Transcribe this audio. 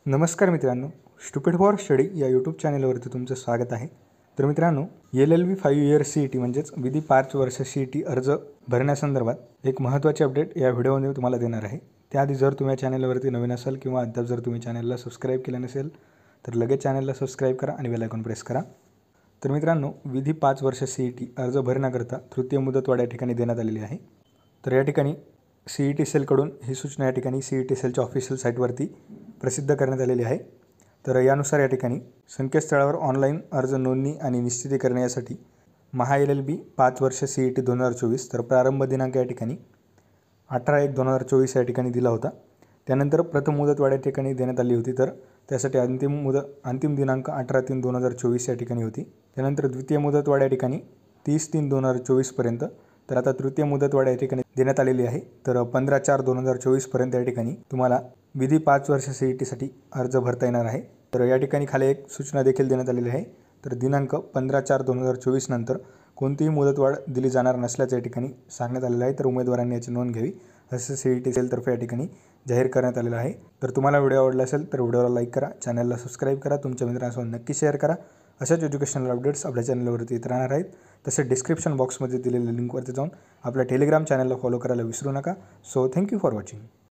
नमस्कार मित्रांनो, stupid for study या यूट्यूब चॅनलवरती तुमचं स्वागत आहे। तर मित्रांनो, LLB 5 इयर CET म्हणजेच विधी 5 वर्ष CET अर्ज भरण्यासंदर्भात एक महत्त्वाची अपडेट या व्हिडिओमध्ये तुम्हाला देणार आहे। त्याआधी जर तुम्ही या चॅनलवरती नवीन असाल किंवा अद्याप जर तुम्ही चॅनलला सबस्क्राइब केलं नसेल तर लगेच चॅनलला सबस्क्राइब करा आणि बेल आयकॉन प्रेस करा। तर मित्रांनो, विधी 5 वर्ष CET अर्ज भरण्याकरता तृतीय मुदतवाढ या ठिकाणी देण्यात आलेली आहे। तर या ठिकाणी CET सेलकडून ही सूचना या ठिकाणी CET सेलच्या ऑफिशियल साईटवरती प्रसिद्ध करण्यात आलेली आहे। तर यानुसार या ठिकाणी संकेतस्थळावर ऑनलाईन अर्ज नोंदणी आणि निश्चिती करण्यासाठी महा LLB 5 वर्ष CET 2024 तर प्रारंभ दिनांक या ठिकाणी 18/1/2024 या ठिकाणी दिला होता। त्यानंतर प्रथम मुदतवाढ या ठिकाणी देण्यात आली होती, तर त्यासाठी अंतिम दिनांक 18/3/2024 या ठिकाणी होती। त्यानंतर द्वितीय मुदतवाढ या ठिकाणी 30/3/2024 पर्यंत, तर आता तृतीय मुदतवाढ या ठिकाणी देण्यात आलेली आहे। तर 15/4/2024 पर्यंत या ठिकाणी तुम्हाला विधी 5 वर्ष CETसाठी अर्ज भरता येणार आहे। तर या ठिकाणी खाली एक सूचना देखील देण्यात आलेली आहे। तर दिनांक 15/4/2024 नंतर कोणतीही मुदतवाढ दिली जाणार नसल्याचं या ठिकाणी सांगण्यात आलेलं आहे। तर उमेदवारांनी याची नोंद घ्यावी असं CET सेलतर्फे या ठिकाणी जाहीर करण्यात आलेलं आहे। तर तुम्हाला व्हिडिओ आवडला असेल तर व्हिडिओला लाईक करा, चॅनलला सबस्क्राइब करा, तुमच्या मित्रांसोबत नक्की शेअर करा। अशाच एज्युकेशनल अपडेट्स आपल्या चॅनलवरती येत राहणार आहेत। तसेच डिस्क्रिप्शन बॉक्समध्ये दिलेल्या लिंकवरती जाऊन आपल्या टेलिग्राम चॅनलला फॉलो करायला विसरू नका। So thank you for watching.